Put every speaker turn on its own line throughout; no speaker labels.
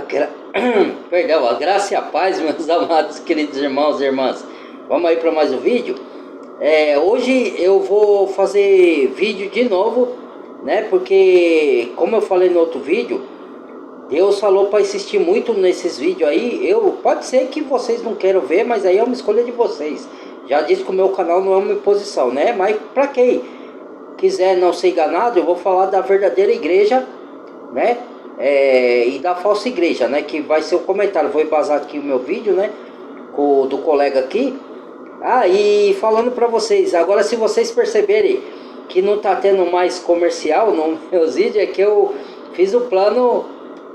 Gra... Perdão, a graça e a paz, meus amados, queridos irmãos e irmãs. Vamos aí para mais um vídeo. Hoje eu vou fazer vídeo de novo, né? Porque, como eu falei no outro vídeo, Deus falou para insistir muito nesses vídeos aí. Pode ser que vocês não queiram ver, mas aí é uma escolha de vocês. Já disse que o meu canal não é uma imposição, né? Mas para quem quiser não ser enganado, eu vou falar da verdadeira igreja, né? E da falsa igreja, né? Que vai ser o comentário. Vou embasar aqui o meu vídeo, né? Do colega aqui. E falando pra vocês, agora se vocês perceberem que não tá tendo mais comercial nos meus vídeos, é que eu fiz o plano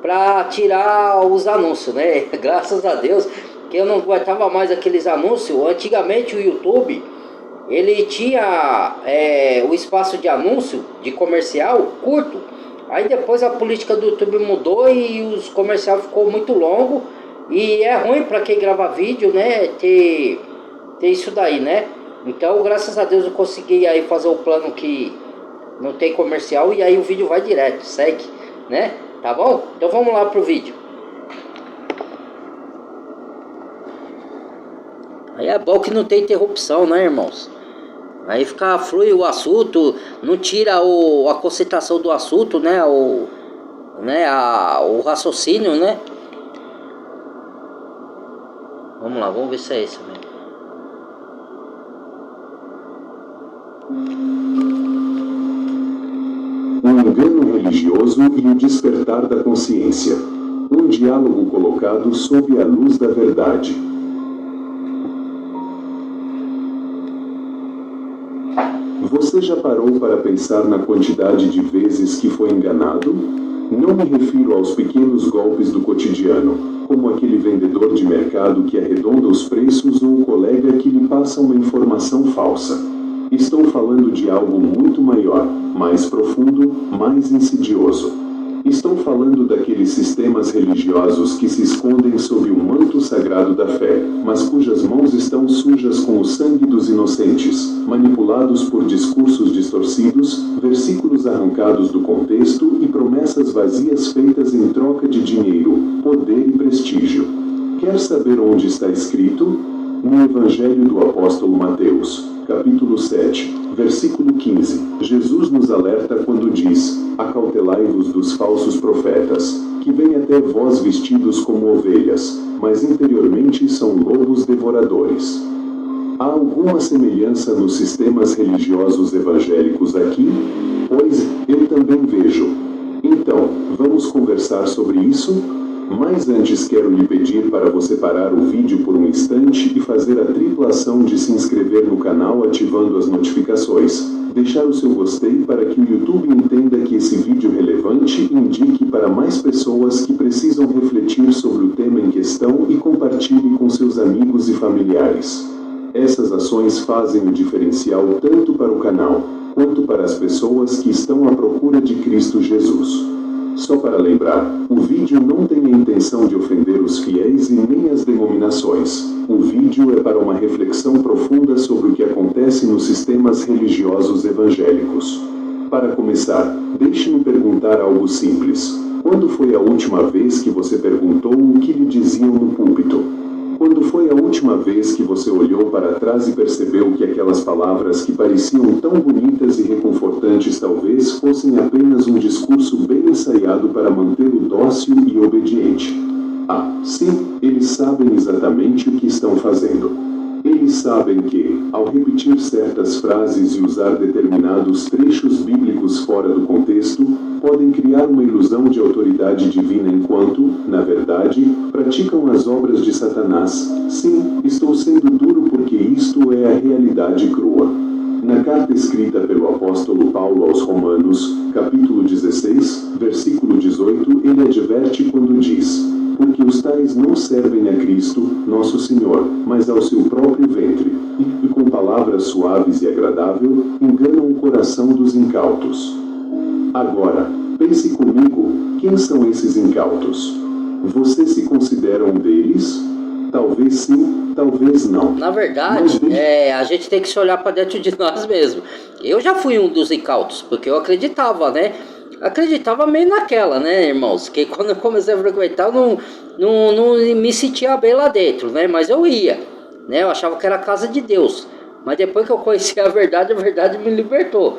pra tirar os anúncios, né? Graças a Deus que eu não aguentava mais aqueles anúncios. Antigamente o YouTube, ele tinha o espaço de anúncio, de comercial, curto. Aí depois a política do YouTube mudou e os comerciais ficou muito longo. E é ruim para quem grava vídeo, né, ter isso daí, né? Então graças a Deus eu consegui aí fazer o plano que não tem comercial. E aí o vídeo vai direto, segue, né? Tá bom? Então vamos lá pro vídeo. Aí é bom que não tem interrupção, né, irmãos? Aí flui o assunto, não tira a concentração do assunto, né? O raciocínio, né? Vamos lá, vamos ver se é isso mesmo.
Um engano religioso e o despertar da consciência. Um diálogo colocado sob a luz da verdade. Você já parou para pensar na quantidade de vezes que foi enganado? Não me refiro aos pequenos golpes do cotidiano, como aquele vendedor de mercado que arredonda os preços ou o colega que lhe passa uma informação falsa. Estou falando de algo muito maior, mais profundo, mais insidioso. Estou falando daqueles sistemas religiosos que se escondem sob o manto sagrado da fé, mas cujas mãos estão sujas com o sangue dos inocentes, manipulados por discursos distorcidos, versículos arrancados do contexto e promessas vazias feitas em troca de dinheiro, poder e prestígio. Quer saber onde está escrito? No Evangelho do Apóstolo Mateus, capítulo 7, versículo 15, Jesus nos alerta quando diz: acautelai-vos dos falsos profetas, que vêm até vós vestidos como ovelhas, mas interiormente são lobos devoradores. Há alguma semelhança nos sistemas religiosos evangélicos aqui? Pois, eu também vejo. Então, vamos conversar sobre isso? Mas antes quero lhe pedir para você parar o vídeo por um instante e fazer a tripla ação de se inscrever no canal ativando as notificações, deixar o seu gostei para que o YouTube entenda que esse vídeo relevante indique para mais pessoas que precisam refletir sobre o tema em questão e compartilhe com seus amigos e familiares. Essas ações fazem o diferencial tanto para o canal, quanto para as pessoas que estão à procura de Cristo Jesus. Só para lembrar, o vídeo não tem a intenção de ofender os fiéis e nem as denominações. O vídeo é para uma reflexão profunda sobre o que acontece nos sistemas religiosos evangélicos. Para começar, deixe-me perguntar algo simples. Quando foi a última vez que você perguntou o que lhe diziam no púlpito? Quando foi a última vez que você olhou para trás e percebeu que aquelas palavras que pareciam tão bonitas e reconfortantes talvez fossem apenas um discurso bem ensaiado para mantê-lo dócil e obediente? Sim, eles sabem exatamente o que estão fazendo. Eles sabem que, ao repetir certas frases e usar determinados trechos bíblicos fora do contexto, podem criar uma ilusão de autoridade divina enquanto, na verdade, praticam as obras de Satanás. Sim, estou sendo duro porque isto é a realidade crua. Na carta escrita pelo apóstolo Paulo aos Romanos, capítulo 16, versículo 18, ele adverte quando diz: porque os tais não servem a Cristo, nosso Senhor, mas ao seu próprio ventre, e com palavras suaves e agradáveis, enganam o coração dos incautos. Agora, pense comigo, quem são esses incautos? Você se considera um deles? Talvez sim, talvez não.
Na verdade, a gente tem que se olhar para dentro de nós mesmos. Eu já fui um dos incautos, porque eu acreditava, né? acreditava meio naquela, né, irmãos? Que quando eu comecei a frequentar, eu não me sentia bem lá dentro, né? Mas eu ia, né? Eu achava que era a casa de Deus. Mas depois que eu conheci a verdade me libertou,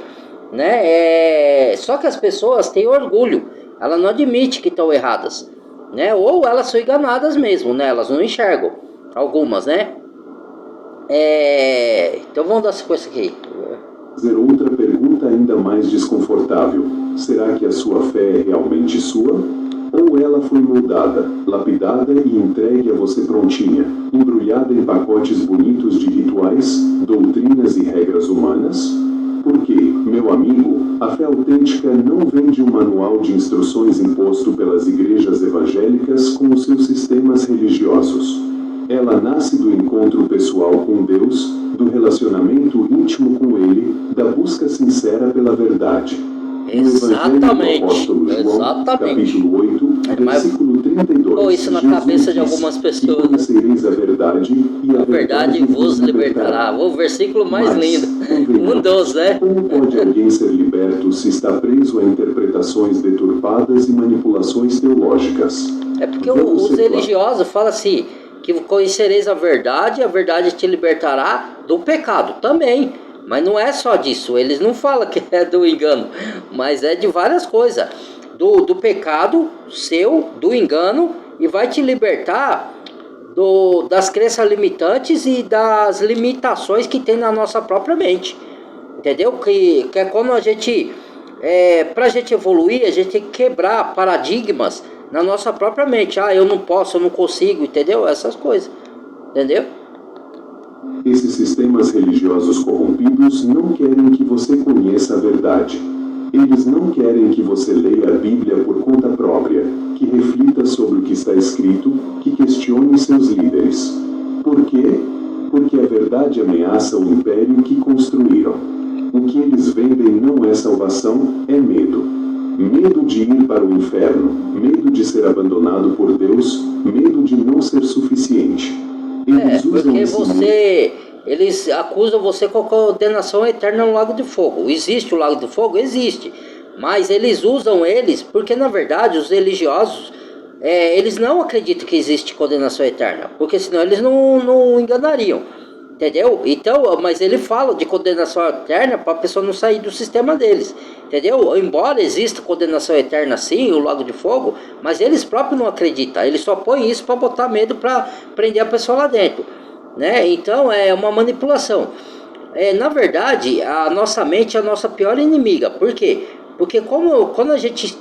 né? Só que as pessoas têm orgulho, elas não admitem que estão erradas, né? Ou elas são enganadas mesmo, né? Elas não enxergam, algumas, né? Então vamos dar sequência aqui.
Fazer outra pergunta ainda mais desconfortável. Será que a sua fé é realmente sua? Ou ela foi moldada, lapidada e entregue a você prontinha, embrulhada em pacotes bonitos de rituais, doutrinas e regras humanas? Porque, meu amigo, a fé autêntica não vem de um manual de instruções imposto pelas igrejas evangélicas com os seus sistemas religiosos. Ela nasce do encontro pessoal com Deus, do relacionamento íntimo com Ele, da busca sincera pela verdade.
Exatamente,
no Apóstolo João, capítulo 8, versículo 32.
Isso na cabeça de algumas pessoas.
Conhecereis a verdade, e
a verdade vos libertará. O versículo mais lindo. Um dos, né?
Como pode alguém ser liberto se está preso a interpretações deturpadas e manipulações teológicas?
É porque os religiosos falam assim, que conhecereis a verdade te libertará do pecado também. Mas não é só disso, eles não falam que é do engano, mas é de várias coisas. Do pecado seu, do engano, e vai te libertar das crenças limitantes e das limitações que tem na nossa própria mente. Entendeu? Que é quando a gente, pra gente evoluir, a gente tem que quebrar paradigmas na nossa própria mente. Eu não posso, eu não consigo, entendeu? Essas coisas, entendeu?
Esses sistemas religiosos corrompidos não querem que você conheça a verdade. Eles não querem que você leia a Bíblia por conta própria, que reflita sobre o que está escrito, que questione seus líderes. Por quê? Porque a verdade ameaça o império que construíram. O que eles vendem não é salvação, é medo. Medo de ir para o inferno, medo de ser abandonado por Deus, medo de não ser suficiente.
Porque eles acusam você com a condenação eterna no lago de fogo. Existe o lago de fogo? Existe. Mas eles usam porque na verdade os religiosos, eles não acreditam que existe condenação eterna. Porque senão eles não enganariam. Entendeu? Então, mas ele fala de condenação eterna para a pessoa não sair do sistema deles. Entendeu? Embora exista condenação eterna sim, o lago de fogo, mas eles próprios não acreditam. Eles só põem isso para botar medo, para prender a pessoa lá dentro, né? Então é uma manipulação. Na verdade, a nossa mente é a nossa pior inimiga. Por quê? Porque quando a gente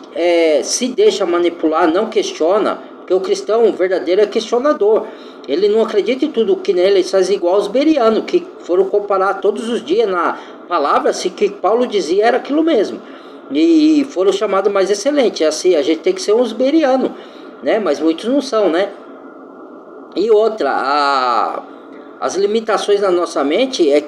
se deixa manipular, não questiona, porque o cristão verdadeiro é questionador. Ele não acredita em tudo que nele, ele faz igual os berianos, que foram comparar todos os dias na palavra, se que Paulo dizia era aquilo mesmo. E foram chamados mais excelentes. Assim, a gente tem que ser uns berianos, né? Mas muitos não são, né? E outra, as limitações na nossa mente é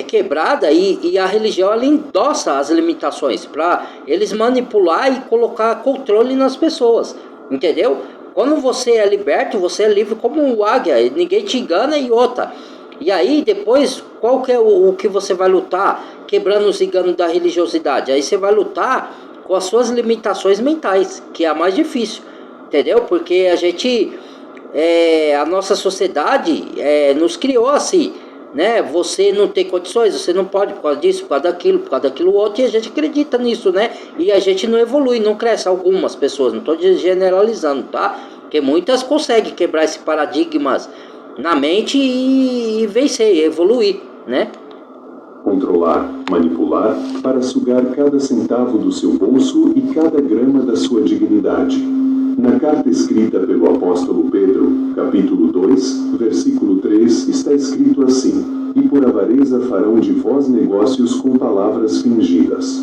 quebrada e a religião ela endossa as limitações para eles manipular e colocar controle nas pessoas, entendeu? Quando você é liberto, você é livre como um águia, ninguém te engana e outra. E aí depois, qual que é o que você vai lutar? Quebrando os enganos da religiosidade. Aí você vai lutar com as suas limitações mentais, que é a mais difícil, entendeu? Porque a nossa sociedade nos criou assim, né? Você não tem condições, você não pode por causa disso, por causa daquilo outro, e a gente acredita nisso, né? E a gente não evolui, não cresce. Algumas pessoas, não estou generalizando, tá? Porque muitas conseguem quebrar esses paradigmas na mente e vencer, e evoluir, né?
Controlar, manipular, para sugar cada centavo do seu bolso e cada grama da sua dignidade. Na carta escrita pelo apóstolo Pedro, capítulo 2, versículo 3, está escrito assim: E por avareza farão de vós negócios com palavras fingidas.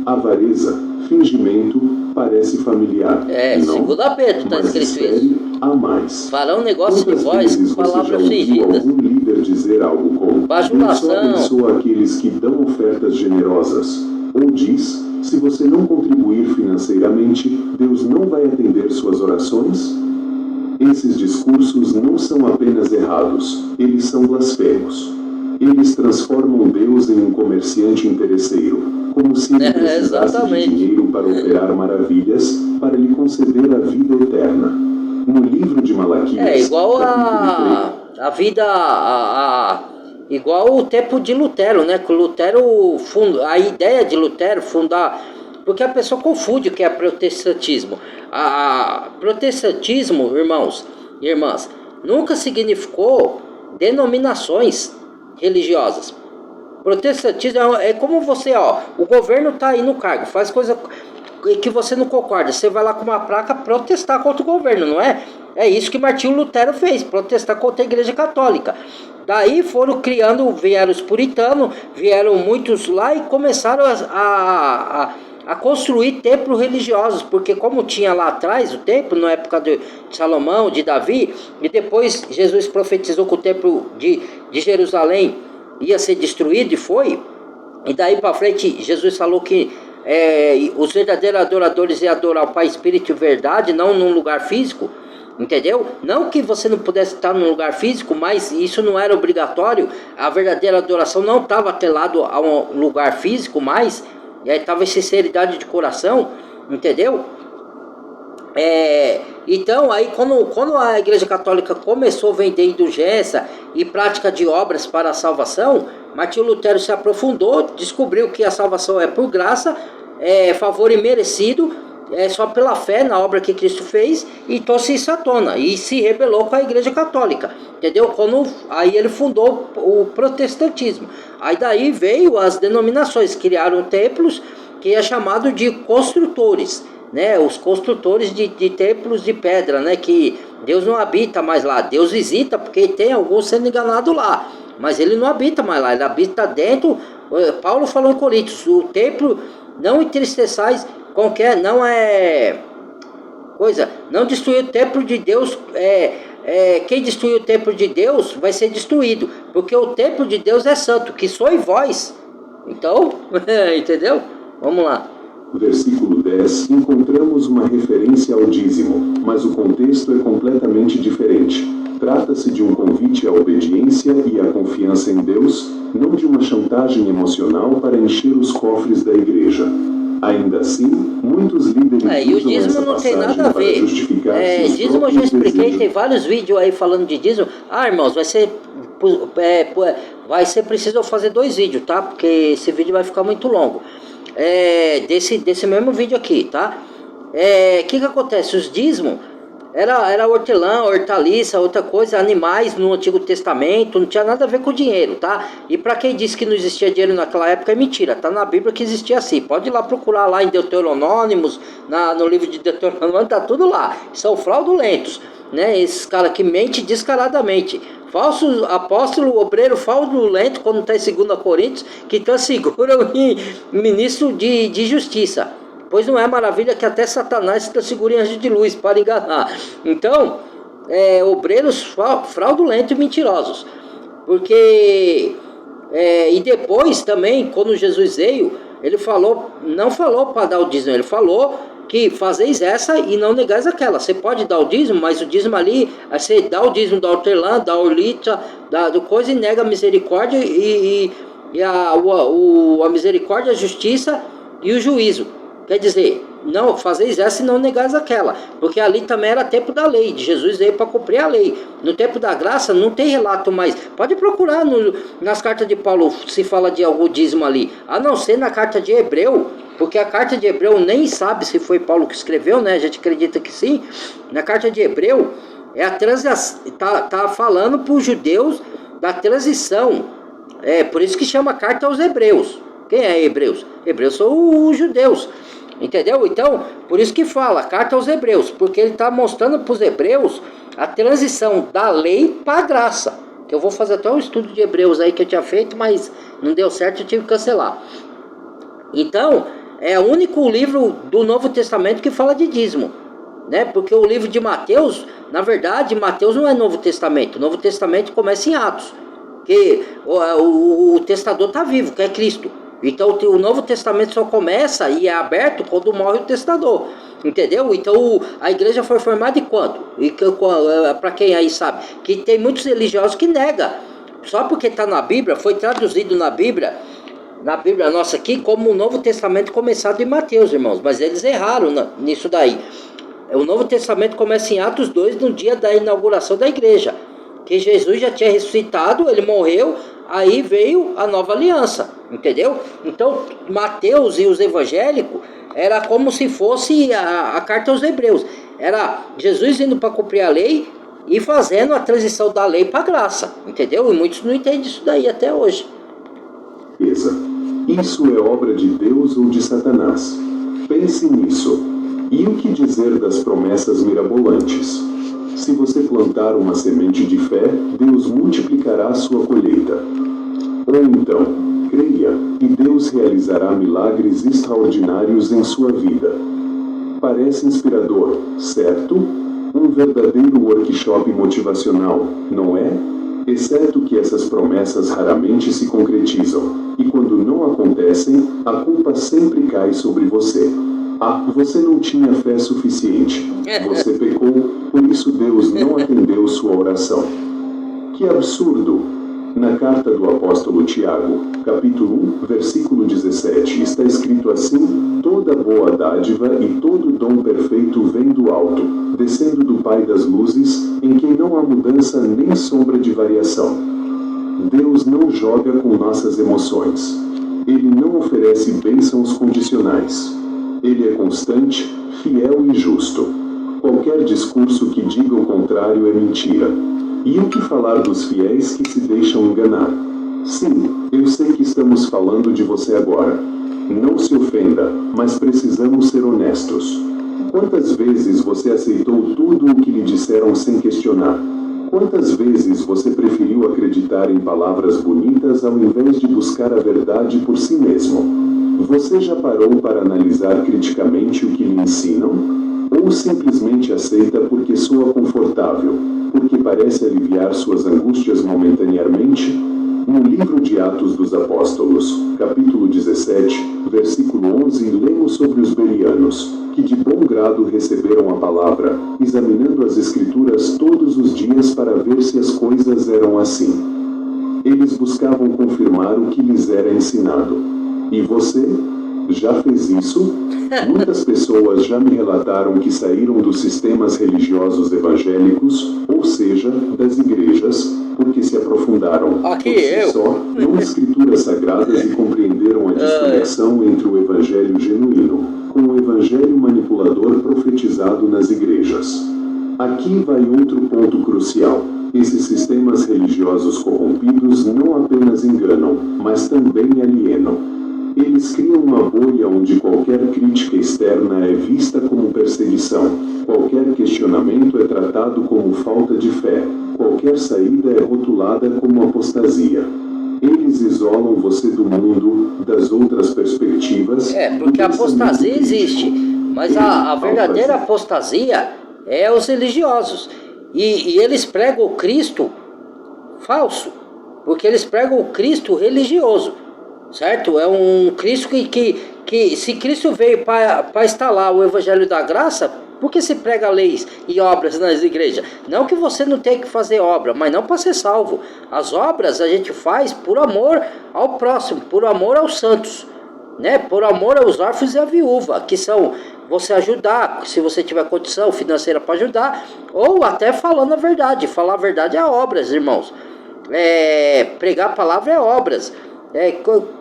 Avareza, fingimento, parece familiar.
Segundo Pedro está escrito isso.
Há mais.
Farão negócio de vós com palavras fingidas.
Algum líder dizer algo como: Deus só abençoa aqueles que dão ofertas generosas. Ou diz: se você não contribuir financeiramente, Deus não vai atender suas orações? Esses discursos não são apenas errados, eles são blasfemos. Eles transformam Deus em um comerciante interesseiro, como se ele precisasse de dinheiro para operar maravilhas, para lhe conceder a vida eterna. No livro de Malaquias,
É igual a vida, igual o tempo de Lutero, né? Que Lutero a ideia de Lutero fundar, porque a pessoa confunde o que é protestantismo. Protestantismo, irmãos e irmãs, nunca significou denominações religiosas. Protestantismo é como você, o governo tá aí no cargo, faz coisa que você não concorda, você vai lá com uma placa protestar contra o governo, não é? É isso que Martinho Lutero fez, protestar contra a Igreja Católica. Daí foram criando, vieram os puritanos, vieram muitos lá e começaram a construir templos religiosos, porque como tinha lá atrás o templo, na época de Salomão, de Davi, e depois Jesus profetizou que o templo de Jerusalém ia ser destruído, e foi, e daí para frente Jesus falou que os verdadeiros adoradores iam adorar o Pai, Espírito e Verdade, não num lugar físico, entendeu? Não que você não pudesse estar num lugar físico, mas isso não era obrigatório. A verdadeira adoração não estava atrelado a um lugar físico, mas estava em sinceridade de coração, entendeu? Então, aí quando a Igreja Católica começou a vender indulgência e prática de obras para a salvação, Martinho Lutero se aprofundou, descobriu que a salvação é por graça, favor imerecido, só pela fé na obra que Cristo fez, e trouxe isso à tona, e se rebelou com a Igreja Católica, entendeu? Aí ele fundou o protestantismo. Aí daí veio as denominações, criaram templos que é chamado de construtores, né? Os construtores de templos de pedra, né? Que Deus não habita mais lá, Deus visita, porque tem alguns sendo enganados lá, mas ele não habita mais lá, ele habita dentro. Paulo falou em Coríntios, o templo não entristeçais, não é coisa, não destruir o templo de Deus. Quem destruir o templo de Deus vai ser destruído, porque o templo de Deus é santo, que sois vós. Então, entendeu? Vamos lá.
Versículo 10, encontramos uma referência ao dízimo, mas o contexto é completamente diferente. Trata-se de um convite à obediência e à confiança em Deus, não de uma chantagem emocional para encher os cofres da igreja. Ainda assim, muitos líderes
e o dízimo não tem nada a ver. Dízimo eu já expliquei, tem vários vídeos aí falando de dízimo. Irmãos, vai ser preciso eu fazer 2 vídeos, tá? Porque esse vídeo vai ficar muito longo. Desse mesmo vídeo aqui, tá? Que acontece? Os dízimos era hortelã, hortaliça, outra coisa, animais no Antigo Testamento, não tinha nada a ver com dinheiro, tá? E para quem disse que não existia dinheiro naquela época é mentira, tá na Bíblia que existia assim. Pode ir lá procurar lá em Deuteronômimos, no livro de Deuteronômio, tá tudo lá. São fraudulentos, né? Esses caras que mentem descaradamente. Falso apóstolo, obreiro fraudulento, quando está em 2 Coríntios, que transfigura o ministro de justiça. Pois não é maravilha que até Satanás se transfigura em anjo de luz para enganar. Então, obreiros fraudulentos e mentirosos. Porque, e depois também, quando Jesus veio, ele não falou para dar o dízimo, ele falou que fazeis essa e não negais aquela. Você pode dar o dízimo, mas o dízimo ali, você dá o dízimo da hortelã, da horlita, do coisa, e nega a misericórdia a misericórdia, a justiça e o juízo. Quer dizer, não fazeis essa e não negais aquela, porque ali também era tempo da lei, de Jesus veio para cumprir a lei. No tempo da graça não tem relato mais. Pode procurar nas cartas de Paulo se fala de algum dízimo ali, a não ser na carta de Hebreu, porque a carta de Hebreu nem sabe se foi Paulo que escreveu, né? A gente acredita que sim. Na carta de Hebreu tá falando para os judeus da transição. Por isso que chama carta aos Hebreus. Quem é Hebreus? Hebreus são os judeus. Entendeu? Então, por isso que fala, carta aos Hebreus, porque ele está mostrando para os Hebreus a transição da lei para a graça. Que eu vou fazer até um estudo de Hebreus aí que eu tinha feito, mas não deu certo, eu tive que cancelar. Então, é o único livro do Novo Testamento que fala de dízimo, né? Porque o livro de Mateus, na verdade, Mateus não é Novo Testamento. O Novo Testamento começa em Atos, que o testador está vivo, que é Cristo. Então o Novo Testamento só começa e é aberto quando morre o testador, entendeu? Então a igreja foi formada de quando? E para quem aí sabe, que tem muitos religiosos que negam, só porque está na Bíblia, foi traduzido na Bíblia, na Bíblia nossa aqui como o Novo Testamento começado em Mateus, irmãos. Mas eles erraram nisso daí. O Novo Testamento começa em Atos 2, no dia da inauguração da igreja. Que Jesus já tinha ressuscitado, ele morreu, aí veio a nova aliança, entendeu? Então, Mateus e os evangélicos era como se fosse a carta aos Hebreus. Era Jesus indo para cumprir a lei e fazendo a transição da lei para a graça, entendeu? E muitos não entendem isso daí até hoje.
Isso é obra de Deus ou de Satanás? Pense nisso. E o que dizer das promessas mirabolantes? Se você plantar uma semente de fé, Deus multiplicará sua colheita. Ou então, creia, e Deus realizará milagres extraordinários em sua vida. Parece inspirador, certo? Um verdadeiro workshop motivacional, não é? Exceto que essas promessas raramente se concretizam, e quando não acontecem, a culpa sempre cai sobre você. Você não tinha fé suficiente. Você pecou, por isso Deus não atendeu sua oração. Que absurdo! Na carta do apóstolo Tiago, capítulo 1, versículo 17, está escrito assim: toda boa dádiva e todo dom perfeito vem do alto, descendo do Pai das luzes, em quem não há mudança nem sombra de variação. Deus não joga com nossas emoções. Ele não oferece bênçãos condicionais. Ele é constante, fiel e justo. Qualquer discurso que diga o contrário é mentira. E o que falar dos fiéis que se deixam enganar? Sim, eu sei que estamos falando de você agora. Não se ofenda, mas precisamos ser honestos. Quantas vezes você aceitou tudo o que lhe disseram sem questionar? Quantas vezes você preferiu acreditar em palavras bonitas ao invés de buscar a verdade por si mesmo? Você já parou para analisar criticamente o que lhe ensinam? Ou simplesmente aceita porque soa confortável, porque parece aliviar suas angústias momentaneamente? No livro de Atos dos Apóstolos, capítulo 17, versículo 11, lemos sobre os bereanos, que de bom grado receberam a palavra, examinando as Escrituras todos os dias para ver se as coisas eram assim. Eles buscavam confirmar o que lhes era ensinado. E você? Já fez isso? Muitas pessoas já me relataram que saíram dos sistemas religiosos evangélicos, ou seja, das igrejas, porque se aprofundaram por si só em escrituras sagradas e compreenderam a desconexão entre o evangelho genuíno com o evangelho manipulador profetizado nas igrejas. Aqui vai outro ponto crucial. Esses sistemas religiosos corrompidos não apenas enganam, mas também alienam. Eles criam uma bolha onde qualquer crítica externa é vista como perseguição, qualquer questionamento é tratado como falta de fé, qualquer saída é rotulada como apostasia. Eles isolam você do mundo, das outras perspectivas.
Porque a apostasia existe, mas a verdadeira apostasia é os religiosos. E eles pregam o Cristo falso, porque eles pregam o Cristo religioso. Certo? É um Cristo que se Cristo veio para instalar o Evangelho da Graça, por que se prega leis e obras nas igrejas? Não que você não tenha que fazer obra, mas não para ser salvo. As obras a gente faz por amor ao próximo, por amor aos santos, né? Por amor aos órfãos e à viúva, que são você ajudar, se você tiver condição financeira para ajudar, ou até falando a verdade. Falar a verdade é obras, irmãos. Pregar a palavra é obras.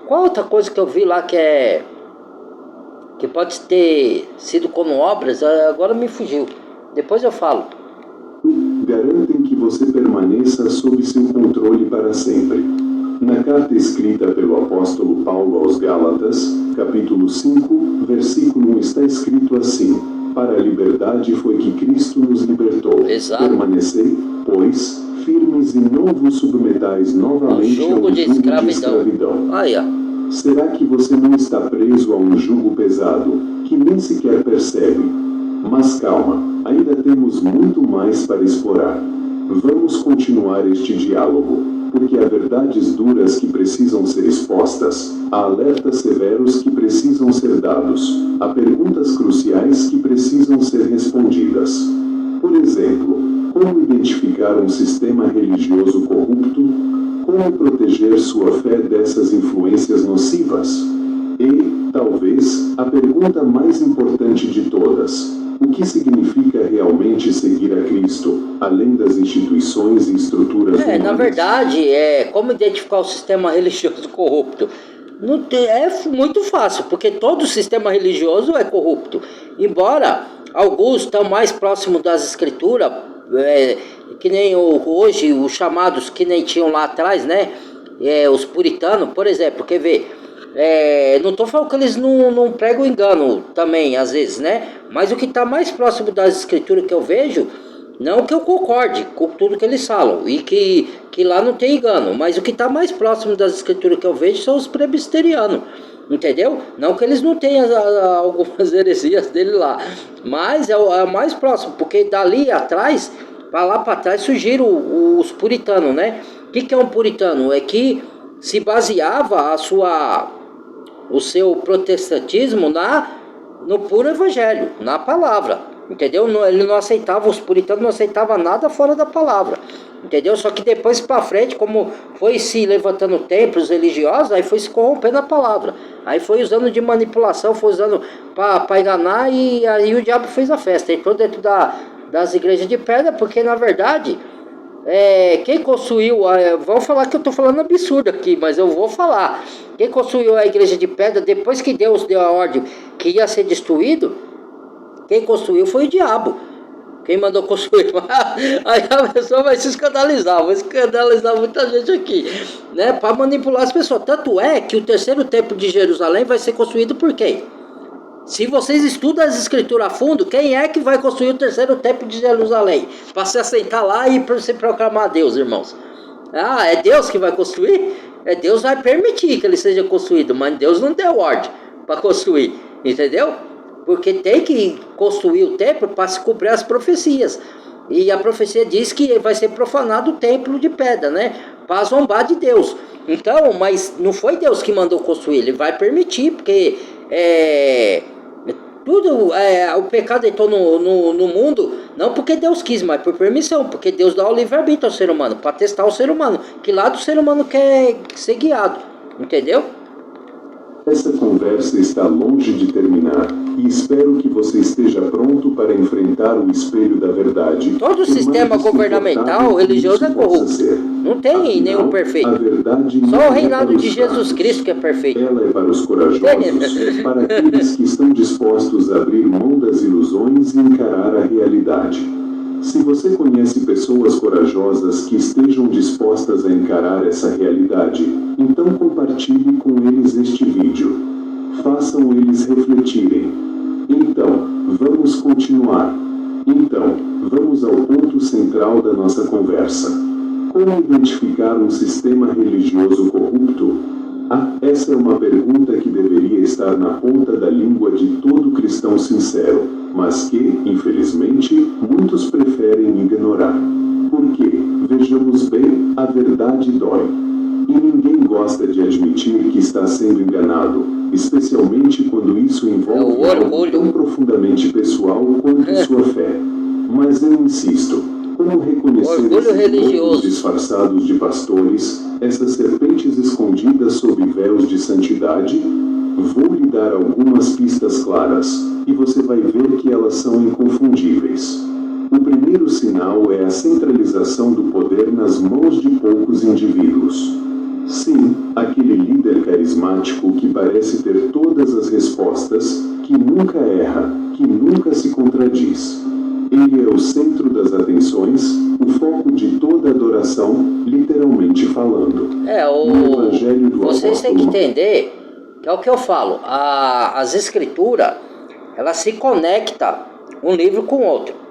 Qual outra coisa que eu vi lá que pode ter sido como obras? Agora me fugiu. Depois eu falo.
Garantem que você permaneça sob seu controle para sempre. Na carta escrita pelo apóstolo Paulo aos Gálatas, capítulo 5, versículo 1, está escrito assim: para a liberdade foi que Cristo nos libertou.
Exato.
Permanecei, pois, firmes e não vos submetais novamente ao jugo de escravidão. Será que você não está preso a um jugo pesado, que nem sequer percebe? Mas calma, ainda temos muito mais para explorar. Vamos continuar este diálogo, porque há verdades duras que precisam ser expostas, há alertas severos que precisam ser dados, há perguntas cruciais que precisam ser respondidas. Por exemplo, como identificar um sistema religioso corrupto? Como proteger sua fé dessas influências nocivas? E, talvez, a pergunta mais importante de todas: o que significa realmente seguir a Cristo, além das instituições e estruturas humanas?
Na verdade, como identificar o sistema religioso corrupto? É muito fácil, porque todo sistema religioso é corrupto. Embora alguns estão mais próximos das escrituras, que nem hoje os chamados que nem tinham lá atrás, né? Os puritanos, por exemplo, quer ver? Não estou falando que eles não pregam engano também, às vezes, né? Mas o que está mais próximo das escrituras que eu vejo, não que eu concorde com tudo que eles falam, e que lá não tem engano, mas o que está mais próximo das escrituras que eu vejo são os presbiterianos, entendeu? Não que eles não tenham algumas heresias dele lá, mas é o mais próximo, porque dali atrás, para lá para trás, surgiram os puritanos, né? O que é um puritano? É que se baseava o seu protestantismo no puro evangelho, na palavra. Entendeu? Ele não aceitava, os puritanos não aceitavam nada fora da palavra. Entendeu? Só que depois para frente, como foi se levantando templos religiosos, aí foi se corrompendo a palavra. Aí foi usando de manipulação, foi usando para enganar, e aí o diabo fez a festa. Entrou dentro das igrejas de pedra, porque na verdade, quem construiu, vão falar que eu estou falando absurdo aqui, mas eu vou falar. Quem construiu a igreja de pedra, depois que Deus deu a ordem que ia ser destruído, quem construiu foi o diabo. Quem mandou construir? Aí a pessoa vai se escandalizar. Vai escandalizar muita gente aqui, né? Para manipular as pessoas. Tanto é que o terceiro templo de Jerusalém vai ser construído por quem? Se vocês estudam as escrituras a fundo, quem é que vai construir o terceiro templo de Jerusalém? Para se assentar lá e para se proclamar a Deus, irmãos. É Deus que vai construir? Deus vai permitir que ele seja construído, mas Deus não deu ordem para construir, entendeu? Porque tem que construir o templo para se cumprir as profecias. E a profecia diz que vai ser profanado o templo de pedra, né? Para zombar de Deus. Então, mas não foi Deus que mandou construir, ele vai permitir, porque o pecado entrou no mundo, não porque Deus quis, mas por permissão, porque Deus dá o livre-arbítrio ao ser humano, para testar o ser humano, que lado o ser humano quer ser guiado, entendeu?
Essa conversa está longe de terminar, e espero que você esteja pronto para enfrentar o espelho da verdade.
Todo sistema governamental, religioso é corrupto. Não tem
Afinal,
nenhum perfeito.
A verdade
Só
não
o reinado
para
de
os
Jesus
fracos.
Cristo que é perfeito.
Ela é para os corajosos, para aqueles que estão dispostos a abrir mão das ilusões e encarar a realidade. Se você conhece pessoas corajosas que estejam dispostas a encarar essa realidade, então compartilhe com eles este vídeo. Façam eles refletirem. Então, vamos continuar. Então, vamos ao ponto central da nossa conversa. Como identificar um sistema religioso corrupto? Essa é uma pergunta que deveria estar na ponta da língua de todo cristão sincero, mas que, infelizmente, muitos preferem ignorar. Porque, vejamos bem, a verdade dói. E ninguém gosta de admitir que está sendo enganado, especialmente quando isso envolve algo tão profundamente pessoal quanto sua fé. Mas eu insisto, como reconhecer esses lobos disfarçados de pastores, essas serpentes escondidas sob véus de santidade? Vou lhe dar algumas pistas claras, e você vai ver que elas são inconfundíveis. O primeiro sinal é a centralização do poder nas mãos de poucos indivíduos. Sim, aquele líder carismático que parece ter todas as respostas, que nunca erra, que nunca se contradiz. Ele é o centro das atenções, o foco de toda adoração, literalmente falando. No Evangelho do
vocês têm que entender, que é o que eu falo, as escrituras, elas se conectam um livro com o outro.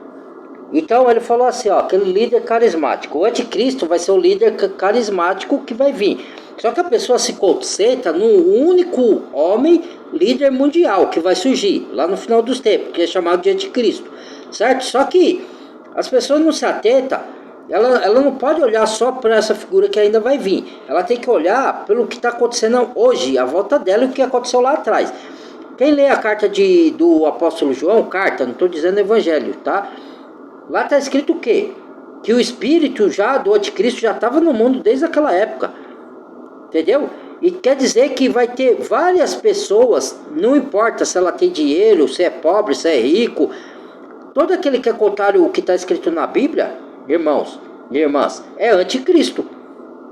Então ele falou assim, aquele líder carismático, o anticristo vai ser o líder carismático que vai vir. Só que a pessoa se concentra no único homem líder mundial que vai surgir lá no final dos tempos, que é chamado de anticristo, certo? Só que as pessoas não se atentam, ela não pode olhar só para essa figura que ainda vai vir, ela tem que olhar pelo que está acontecendo hoje, à volta dela, e o que aconteceu lá atrás. Quem lê a carta do apóstolo João, não estou dizendo evangelho, tá? Lá está escrito o quê? que o espírito já do anticristo já estava no mundo desde aquela época. Entendeu? E quer dizer que vai ter várias pessoas, não importa se ela tem dinheiro, se é pobre, se é rico, todo aquele que é contrário o que está escrito na Bíblia, irmãos e irmãs, é anticristo.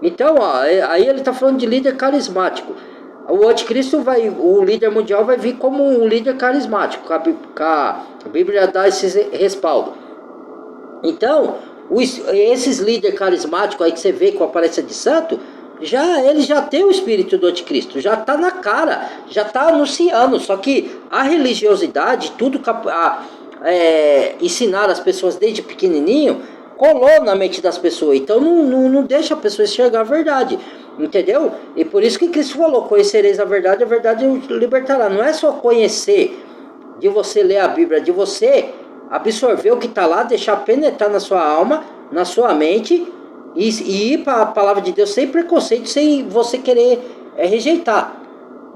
Então, ó, aí ele está falando de líder carismático. O anticristo o líder mundial vai vir como um líder carismático. A Bíblia dá esse respaldo. Então, esses líderes carismáticos aí que você vê com a aparência de santo, ele já tem o espírito do anticristo, já está na cara, já está anunciando. Só que a religiosidade, tudo ensinar as pessoas desde pequenininho, colou na mente das pessoas. Então não deixa a pessoa enxergar a verdade. Entendeu? E por isso que Cristo falou: conhecereis a verdade o libertará. Não é só conhecer, de você ler a Bíblia, de você absorver o que está lá, deixar penetrar na sua alma, na sua mente, e ir para a palavra de Deus sem preconceito, sem você querer rejeitar.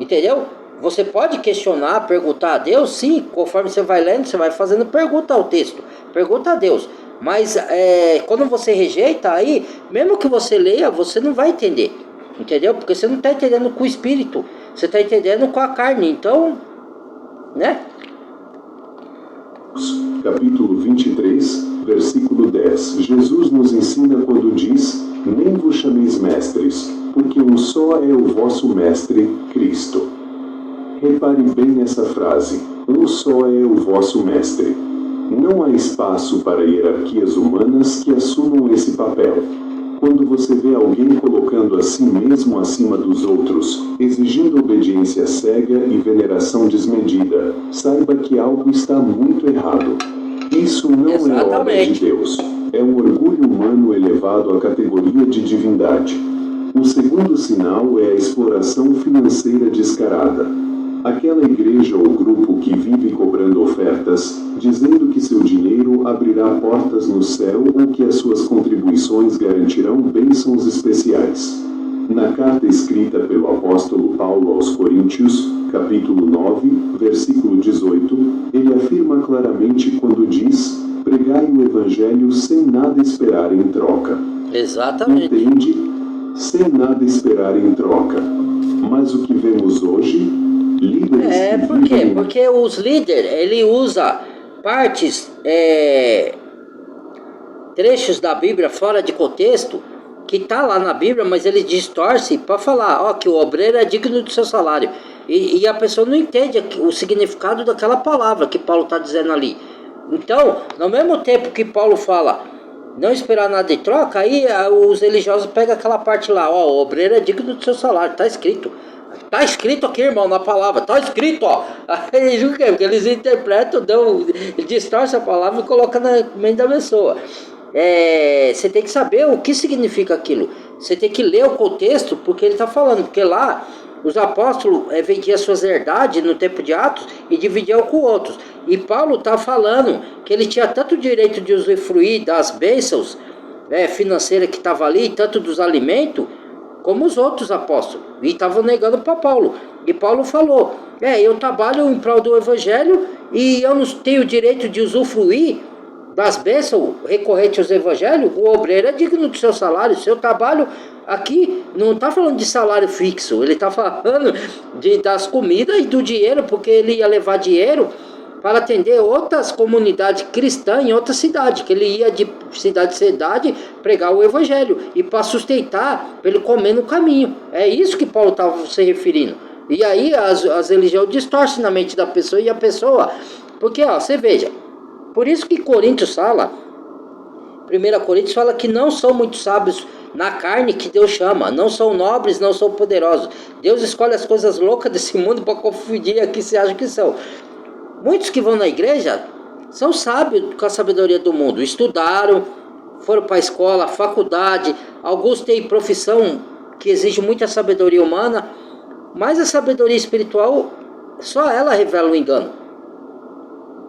Entendeu? Você pode questionar, perguntar a Deus, sim, conforme você vai lendo, você vai fazendo pergunta ao texto, pergunta a Deus. Mas quando você rejeita, aí, mesmo que você leia, você não vai entender. Entendeu? Porque você não está entendendo com o espírito, você está entendendo com a carne. Então, né?
Capítulo 23, versículo 10. Jesus nos ensina quando diz: nem vos chameis mestres, porque um só é o vosso mestre, Cristo. Repare bem nessa frase: um só é o vosso mestre. Não há espaço para hierarquias humanas que assumam esse papel. Quando você vê alguém colocando a si mesmo acima dos outros, exigindo obediência cega e veneração desmedida, saiba que algo está muito errado. Isso não é obra de Deus. É um orgulho humano elevado à categoria de divindade. O segundo sinal é a exploração financeira descarada. Aquela igreja ou grupo que vive cobrando ofertas, dizendo que seu dinheiro abrirá portas no céu ou que as suas contribuições garantirão bênçãos especiais. Na carta escrita pelo apóstolo Paulo aos Coríntios, capítulo 9, versículo 18, ele afirma claramente quando diz: pregai o evangelho sem nada esperar em troca.
Exatamente.
Entende? Sem nada esperar em troca. Mas o que vemos hoje? Líderes
por quê? Porque os líderes, ele usa partes, trechos da Bíblia fora de contexto, que está lá na Bíblia, mas ele distorce para falar que o obreiro é digno do seu salário. E a pessoa não entende o significado daquela palavra que Paulo está dizendo ali. Então, no mesmo tempo que Paulo fala não esperar nada em troca, aí os religiosos pegam aquela parte lá: o obreiro é digno do seu salário, está escrito. Tá escrito aqui, irmão, na palavra. Tá escrito, ó. Aí, porque eles interpretam, distorcem a palavra e colocam na mente da pessoa. Você tem que saber o que significa aquilo. Você tem que ler o contexto, porque ele está falando. Porque lá, os apóstolos vendiam suas herdades no tempo de Atos e dividiam com outros. E Paulo está falando que ele tinha tanto direito de usufruir das bênçãos financeiras que estavam ali, tanto dos alimentos, como os outros apóstolos, e estavam negando para Paulo. E Paulo falou: eu trabalho em prol do evangelho e eu não tenho direito de usufruir das bênçãos recorrentes aos evangelhos. O obreiro é digno do seu salário. Seu trabalho aqui não está falando de salário fixo, ele está falando das comidas e do dinheiro, porque ele ia levar dinheiro para atender outras comunidades cristãs em outra cidade, que ele ia de cidade em cidade pregar o evangelho, e para sustentar, para ele comer no caminho. É isso que Paulo estava se referindo. E aí as religiões distorcem na mente da pessoa, e a pessoa, porque você veja, por isso que Coríntios fala, 1 Coríntios fala que não são muito sábios na carne que Deus chama, não são nobres, não são poderosos. Deus escolhe as coisas loucas desse mundo para confundir a que se acha que são. Muitos que vão na igreja são sábios com a sabedoria do mundo, estudaram, foram para a escola, faculdade, alguns têm profissão que exige muita sabedoria humana, mas a sabedoria espiritual, só ela revela o engano.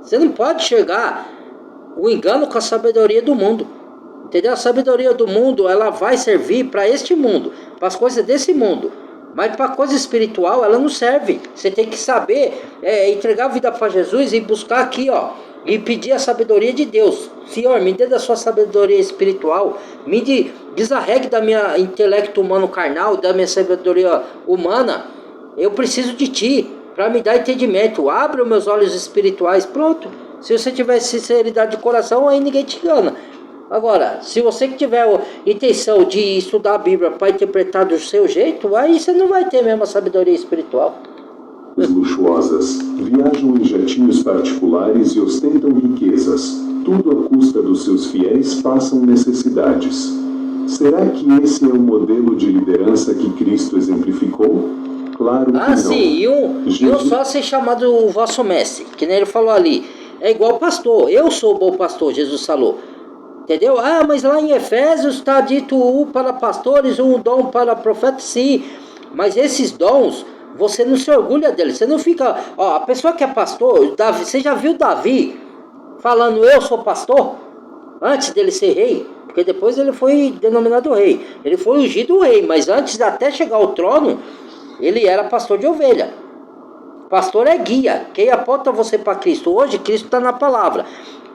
Você não pode enxergar o engano com a sabedoria do mundo, entendeu? A sabedoria do mundo, ela vai servir para este mundo, para as coisas desse mundo. Mas para coisa espiritual ela não serve. Você tem que saber entregar a vida para Jesus e buscar aqui, e pedir a sabedoria de Deus. Senhor, me dê da sua sabedoria espiritual, me desarregue da minha intelecto humano carnal, da minha sabedoria humana. Eu preciso de ti para me dar entendimento. Abre os meus olhos espirituais. Pronto. Se você tiver sinceridade de coração, aí ninguém te engana. Agora, se você que tiver a intenção de estudar a Bíblia para interpretar do seu jeito, aí você não vai ter mesmo a sabedoria espiritual.
Luxuosas, viajam em jatinhos particulares e ostentam riquezas. Tudo à custa dos seus fiéis passam necessidades. Será que esse é o modelo de liderança que Cristo exemplificou? Claro que não.
Sim, e um só ser chamado o vosso mestre, que nem ele falou ali. É igual pastor. Eu sou o bom pastor, Jesus falou. Entendeu? Mas lá em Efésios está dito um para pastores, um dom para profetas, sim. Mas esses dons, você não se orgulha deles. Você não fica... a pessoa que é pastor, Davi, você já viu Davi falando, eu sou pastor? Antes dele ser rei. Porque depois ele foi denominado rei. Ele foi ungido rei, mas antes de até chegar ao trono, ele era pastor de ovelha. Pastor é guia. Quem aponta você para Cristo? Hoje, Cristo está na palavra.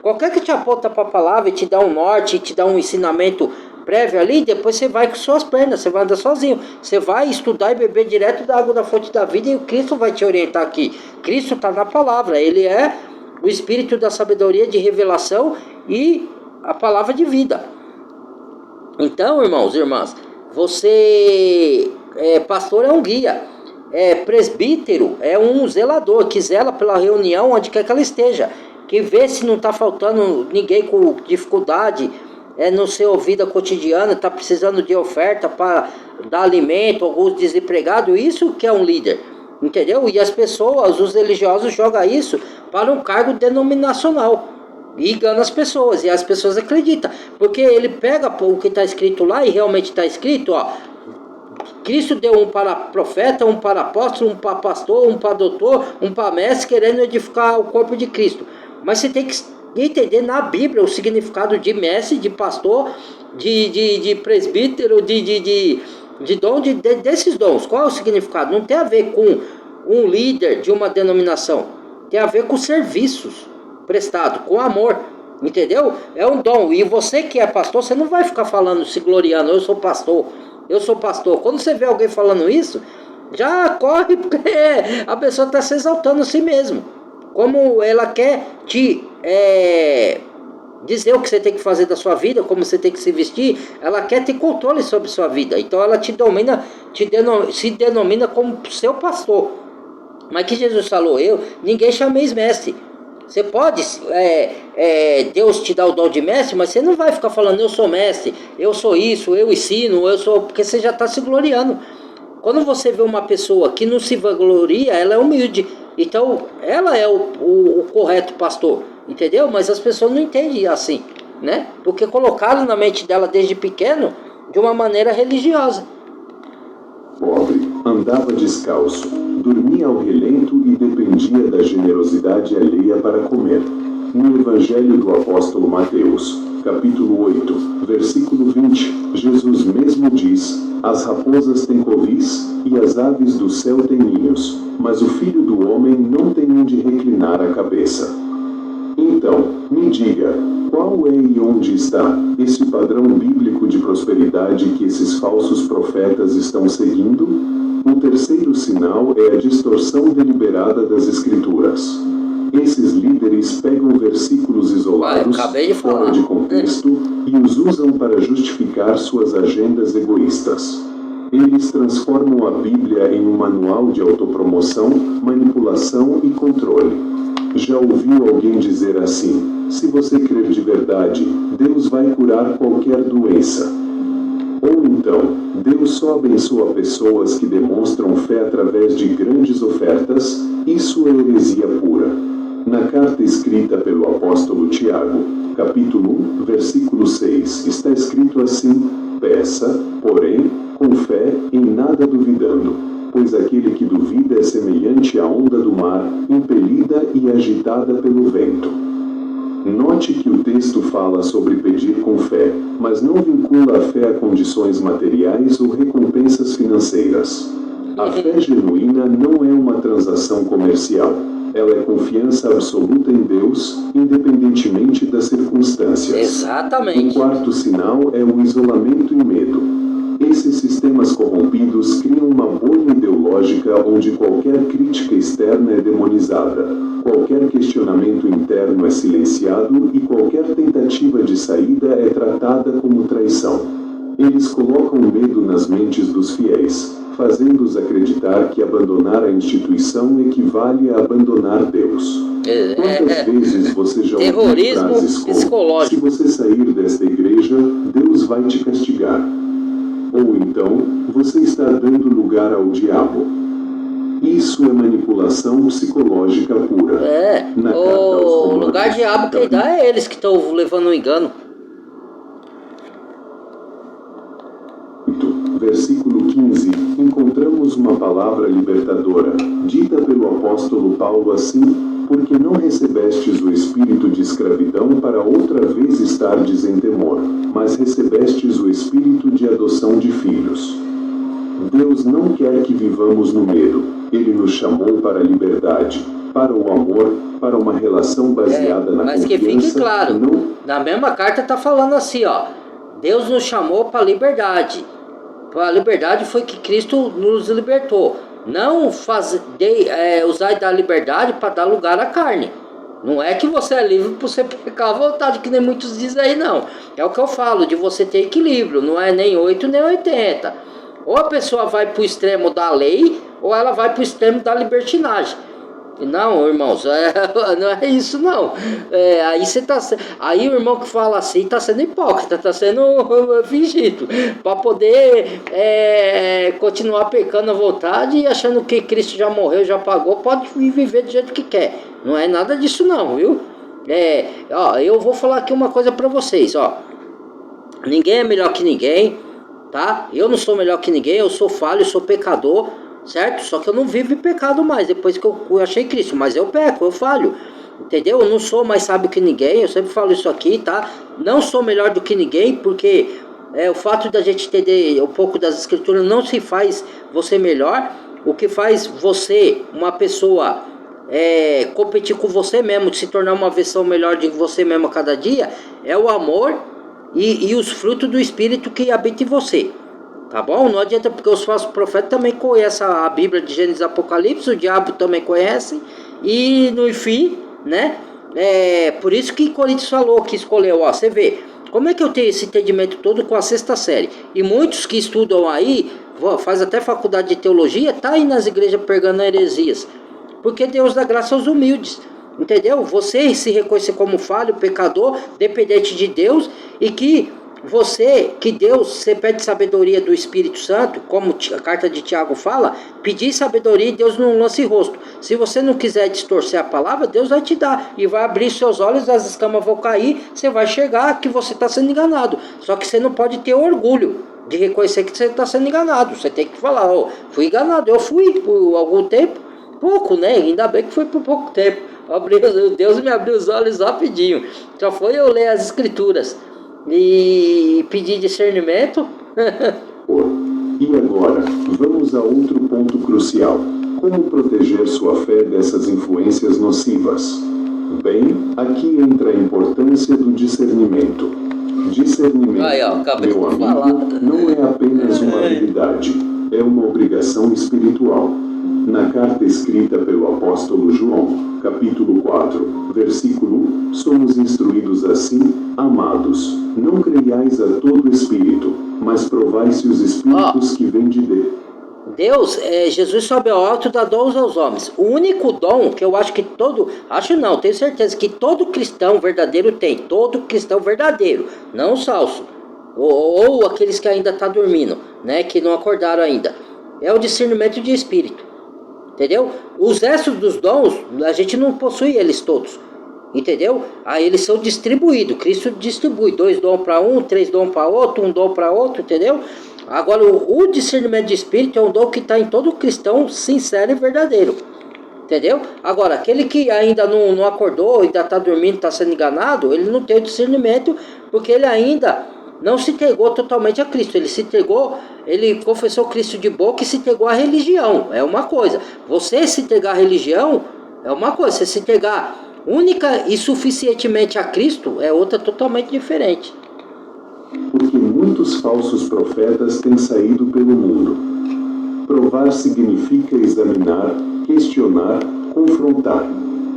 Qualquer que te aponta para a palavra e te dá um norte, te dá um ensinamento prévio ali, depois você vai com suas pernas, você vai andar sozinho. Você vai estudar e beber direto da água da fonte da vida e o Cristo vai te orientar aqui. Cristo está na palavra, ele é o espírito da sabedoria, de revelação e a palavra de vida. Então, irmãos e irmãs, pastor é um guia, presbítero é um zelador que zela pela reunião onde quer que ela esteja, que vê se não está faltando ninguém com dificuldade no seu vida cotidiana, está precisando de oferta para dar alimento, alguns desempregados. Isso que é um líder, entendeu? E as pessoas, os religiosos jogam isso para um cargo denominacional e engana as pessoas, e as pessoas acreditam, porque ele pega o que está escrito lá e realmente está escrito, Cristo deu um para profeta, um para apóstolo, um para pastor, um para doutor, um para mestre, querendo edificar o corpo de Cristo. Mas você tem que entender na Bíblia o significado de mestre, de pastor, de presbítero, de dom, desses dons. Qual é o significado? Não tem a ver com um líder de uma denominação. Tem a ver com serviços prestados, com amor. Entendeu? É um dom. E você que é pastor, você não vai ficar falando, se gloriando, eu sou pastor. Eu sou pastor. Quando você vê alguém falando isso, já corre, porque a pessoa está se exaltando a si mesmo. Como ela quer te dizer o que você tem que fazer da sua vida, como você tem que se vestir, ela quer ter controle sobre sua vida. Então ela te domina, se denomina como seu pastor. Mas que Jesus falou, ninguém chameis mestre. Você pode, Deus te dá o dom de mestre, mas você não vai ficar falando, eu sou mestre, eu sou isso, eu ensino, eu sou... Porque você já está se gloriando. Quando você vê uma pessoa que não se vangloria, ela é humilde. Então, ela é o correto pastor, entendeu? Mas as pessoas não entendem assim, né? Porque colocaram na mente dela desde pequeno de uma maneira religiosa.
Pobre, andava descalço, dormia ao relento e dependia da generosidade alheia para comer. No Evangelho do Apóstolo Mateus, capítulo 8, versículo 20, Jesus mesmo diz: as raposas têm covis e as aves do céu têm ninhos, mas o Filho do Homem não tem onde reclinar a cabeça. Então, me diga, qual é e onde está esse padrão bíblico de prosperidade que esses falsos profetas estão seguindo? O terceiro sinal é a distorção deliberada das Escrituras. Esses líderes pegam versículos isolados, fora de contexto, e os usam para justificar suas agendas egoístas. Eles transformam a Bíblia em um manual de autopromoção, manipulação e controle. Já ouviu alguém dizer assim: se você crer de verdade, Deus vai curar qualquer doença? Ou então, Deus só abençoa pessoas que demonstram fé através de grandes ofertas? Isso é heresia pura. Na carta escrita pelo apóstolo Tiago, capítulo 1, versículo 6, está escrito assim: peça, porém, com fé, em nada duvidando, pois aquele que duvida é semelhante à onda do mar, impelida e agitada pelo vento. Note que o texto fala sobre pedir com fé, mas não vincula a fé a condições materiais ou recompensas financeiras. A fé genuína não é uma transação comercial. Ela é confiança absoluta em Deus, independentemente das circunstâncias.
Exatamente.
O quarto sinal é o isolamento e medo. Esses sistemas corrompidos criam uma bolha ideológica onde qualquer crítica externa é demonizada, qualquer questionamento interno é silenciado e qualquer tentativa de saída é tratada como traição. Eles colocam medo nas mentes dos fiéis, fazendo-os acreditar que abandonar a instituição equivale a abandonar Deus. Quantas vezes você já ouviu frases como:
psicológico.
se você sair desta igreja, Deus vai te castigar. Ou então, você está dando lugar ao diabo. Isso é manipulação psicológica pura.
O lugar diabo quem dá é eles que estão levando o engano.
Versículo 15, encontramos uma palavra libertadora, dita pelo apóstolo Paulo assim: porque não recebestes o espírito de escravidão para outra vez estardes em temor, mas recebestes o espírito de adoção de filhos. Deus não quer que vivamos no medo. Ele nos chamou para a liberdade, para o amor, para uma relação baseada na confiança. Mas que fique
claro, na mesma carta está falando assim, ó, Deus nos chamou para a liberdade. A liberdade foi que Cristo nos libertou. Não usar da liberdade para dar lugar à carne. Não é que você é livre para você pecar à vontade, que nem muitos dizem aí, não. É o que eu falo, de você ter equilíbrio. Não é nem 8 nem 80. Ou a pessoa vai para o extremo da lei, ou ela vai para o extremo da libertinagem. Não, irmãos, não é isso não. Aí o irmão que fala assim está sendo hipócrita, está sendo fingido, para poder continuar pecando à vontade e achando que Cristo já morreu, já pagou, pode viver do jeito que quer. Não é nada disso não, viu? Eu vou falar aqui uma coisa para vocês, ó. Ninguém é melhor que ninguém, tá? Eu não sou melhor que ninguém, eu sou falho, eu sou pecador. Certo? Só que eu não vivo em pecado mais, depois que eu achei Cristo, mas eu peco, eu falho, entendeu? Eu não sou mais sábio que ninguém, eu sempre falo isso aqui, tá? Não sou melhor do que ninguém, porque o fato da gente entender um pouco das escrituras não se faz você melhor. O que faz você, uma pessoa, competir com você mesmo, se tornar uma versão melhor de você mesmo a cada dia, é o amor e os frutos do Espírito que habita em você. Tá bom? Não adianta, porque os falsos profetas também conhecem a Bíblia de Gênesis e Apocalipse, o diabo também conhece, e no fim, né? Por isso que Coríntios falou, que escolheu, ó, você vê, como é que eu tenho esse entendimento todo com a 6ª série? E muitos que estudam aí, faz até faculdade de teologia, tá aí nas igrejas pregando heresias, porque Deus dá graça aos humildes, entendeu? Você se reconhecer como falho, pecador, dependente de Deus, e que você pede sabedoria do Espírito Santo, como a carta de Tiago fala, pedir sabedoria e Deus não lança em rosto. Se você não quiser distorcer a palavra, Deus vai te dar, e vai abrir seus olhos, as escamas vão cair, você vai chegar que você está sendo enganado. Só que você não pode ter orgulho de reconhecer que você está sendo enganado. Você tem que falar, fui enganado, eu fui por algum tempo, pouco, né? Ainda bem que foi por pouco tempo. Deus me abriu os olhos rapidinho. Só foi eu ler as escrituras e pedir discernimento.
E agora, vamos a outro ponto crucial: como proteger sua fé dessas influências nocivas? Bem, aqui entra a importância do discernimento. Discernimento, meu amigo, não é apenas uma habilidade, é uma obrigação espiritual. Na carta escrita pelo apóstolo João, capítulo 4, versículo 1, somos instruídos assim: amados, não creiais a todo espírito, mas provai se os espíritos que vêm de
Deus. Jesus sobe ao alto e dá dons aos homens. O único dom que eu acho que tenho certeza que todo cristão verdadeiro tem, todo cristão verdadeiro, não falso, ou aqueles que ainda estão dormindo, né, que não acordaram ainda, é o discernimento de espírito. Entendeu? Os restos dos dons, a gente não possui eles todos. Entendeu? Aí eles são distribuídos. Cristo distribui 2 dons para um, 3 dons para outro, 1 dom para outro, entendeu? Agora, o discernimento de espírito é um dom que está em todo cristão sincero e verdadeiro. Entendeu? Agora, aquele que ainda não acordou, ainda está dormindo, está sendo enganado, ele não tem o discernimento, porque ele ainda não se entregou totalmente a Cristo. Ele confessou Cristo de boca e se entregou à religião. É uma coisa. Você se entregar à religião é uma coisa. Se você pegar única e suficientemente a Cristo, é outra totalmente diferente.
Porque muitos falsos profetas têm saído pelo mundo. Provar significa examinar, questionar, confrontar.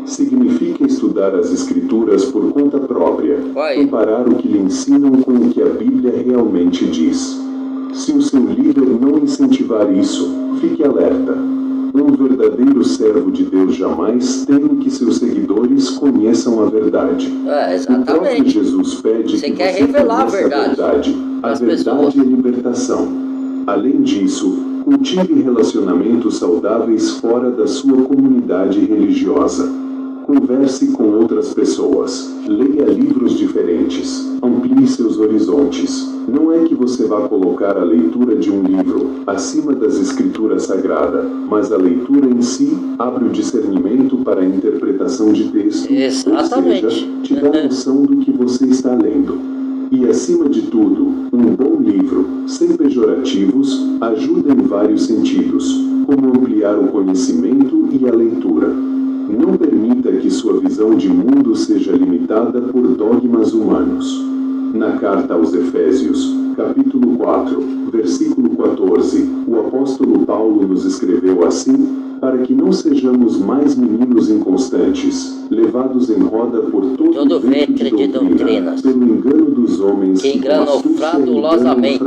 Significa estudar as Escrituras por conta própria, comparar o que lhe ensinam com o que a Bíblia realmente diz. Se o seu líder não incentivar isso, fique alerta. Um verdadeiro servo de Deus jamais teme que seus seguidores conheçam a verdade.
Exatamente.
O próprio Jesus pede
você
que
quer
você
revelar a
conheça
verdade.
A verdade é libertação. Além disso, cultive relacionamentos saudáveis fora da sua comunidade religiosa. Converse com outras pessoas. Leia livros diferentes. Amplie seus horizontes. Não é que você vá colocar a leitura de um livro acima das escrituras sagradas, mas a leitura em si abre o discernimento para a interpretação de texto,
Exatamente.
ou seja, te dá noção do que você está lendo. E acima de tudo, um bom livro, sem pejorativos, ajuda em vários sentidos, como ampliar o conhecimento e a leitura. Não permita que sua visão de mundo seja limitada por dogmas humanos. Na carta aos Efésios, capítulo 4, versículo 14, o apóstolo Paulo nos escreveu assim, para que não sejamos mais meninos inconstantes, levados em roda por todo ventre de doutrina, pelo engano dos homens
que enganam fraudulosamente.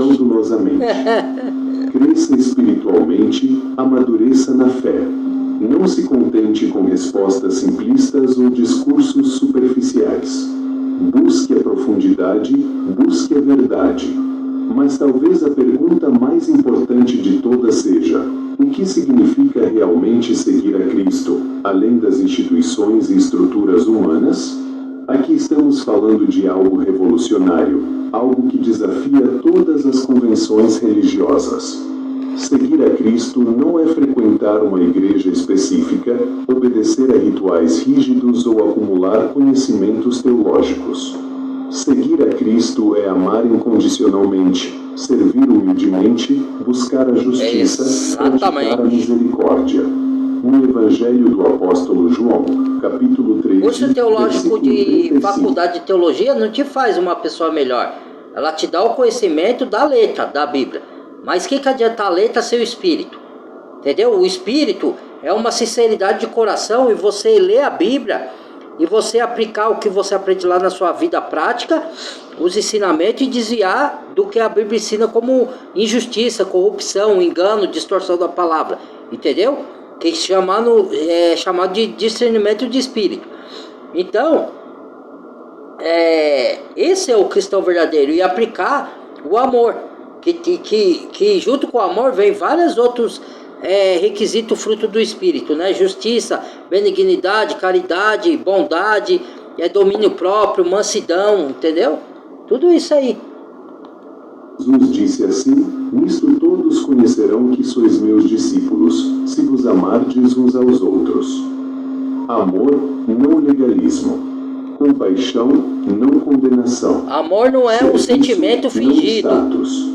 Cresça espiritualmente, amadureça na fé. Não se contente com respostas simplistas ou discursos superficiais. Busque a profundidade, busque a verdade. Mas talvez a pergunta mais importante de todas seja: o que significa realmente seguir a Cristo, além das instituições e estruturas humanas? Aqui estamos falando de algo revolucionário, algo que desafia todas as convenções religiosas. Seguir a Cristo não é frequentar uma igreja específica, obedecer a rituais rígidos ou acumular conhecimentos teológicos. Seguir a Cristo é amar incondicionalmente, servir humildemente, buscar a justiça, praticar a misericórdia. No Evangelho do Apóstolo João, capítulo 3,
curso teológico de faculdade de teologia não te faz uma pessoa melhor. Ela te dá o conhecimento da letra da Bíblia. Mas o que adianta a letra sem o espírito? Entendeu? O espírito é uma sinceridade de coração e você lê a Bíblia e você aplicar o que você aprende lá na sua vida prática, os ensinamentos, e desviar do que a Bíblia ensina como injustiça, corrupção, engano, distorção da palavra. Entendeu? Que é chamado de discernimento de espírito. Então, esse é o cristão verdadeiro. E aplicar o amor. Que junto com o amor vem vários outros requisitos fruto do Espírito, né? Justiça, benignidade, caridade, bondade, domínio próprio, mansidão, entendeu? Tudo isso aí.
Jesus disse assim: nisto todos conhecerão que sois meus discípulos, se vos amardes uns aos outros. Amor, não legalismo. Compaixão, não condenação.
Amor não é um sentimento fingido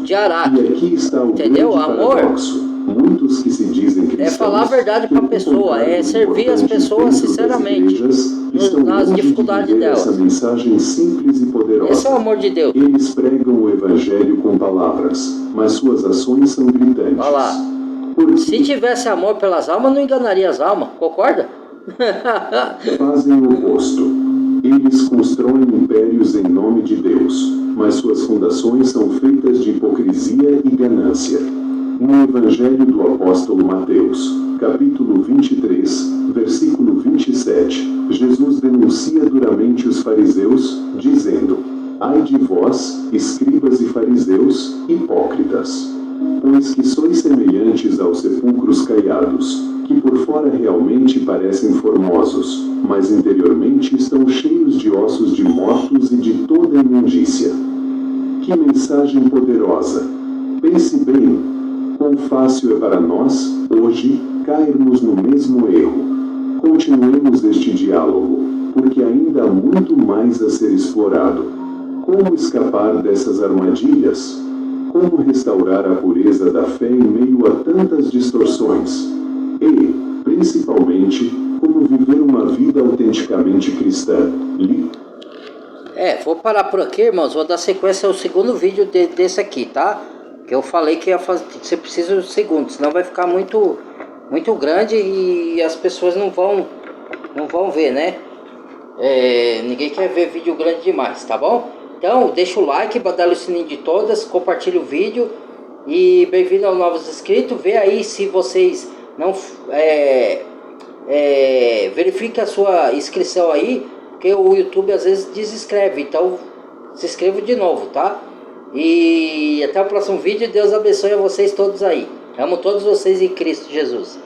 de araque.
E aqui está o
entendeu? Amor
paradoxo. Muitos que se dizem cristãos,
é falar a verdade para a pessoa, é servir as pessoas sinceramente nas dificuldades delas.
Essa mensagem simples e poderosa.
Esse é o amor de Deus.
Eles pregam o evangelho com palavras, mas suas ações são gritantes.
Olha lá. Se tivesse amor pelas almas, não enganaria as almas, concorda?
Fazem o oposto. Eles constroem impérios em nome de Deus, mas suas fundações são feitas de hipocrisia e ganância. No Evangelho do Apóstolo Mateus, capítulo 23, versículo 27, Jesus denuncia duramente os fariseus, dizendo: ai de vós, escribas e fariseus, hipócritas! Pois que sois semelhantes aos sepulcros caiados, que por fora realmente parecem formosos, mas interiormente estão cheios de ossos de mortos e de toda imundícia. Que mensagem poderosa! Pense bem, quão fácil é para nós, hoje, cairmos no mesmo erro. Continuemos este diálogo, porque ainda há muito mais a ser explorado. Como escapar dessas armadilhas? Como restaurar a pureza da fé em meio a tantas distorções? E, principalmente, como viver uma vida autenticamente cristã.
Vou parar por aqui, irmãos. Vou dar sequência ao segundo vídeo desse aqui, tá? Que eu falei que ia fazer, você precisa de segundos, senão vai ficar muito grande e as pessoas não vão ver, né? Ninguém quer ver vídeo grande demais, tá bom? Então, deixa o like, badala o sininho de todas, compartilha o vídeo e bem-vindo aos novos inscritos. Vê aí se vocês não verifique a sua inscrição aí, porque o YouTube às vezes desinscreve, então se inscreva de novo, tá? E até o próximo vídeo. Deus abençoe a vocês todos aí. Amo todos vocês em Cristo Jesus.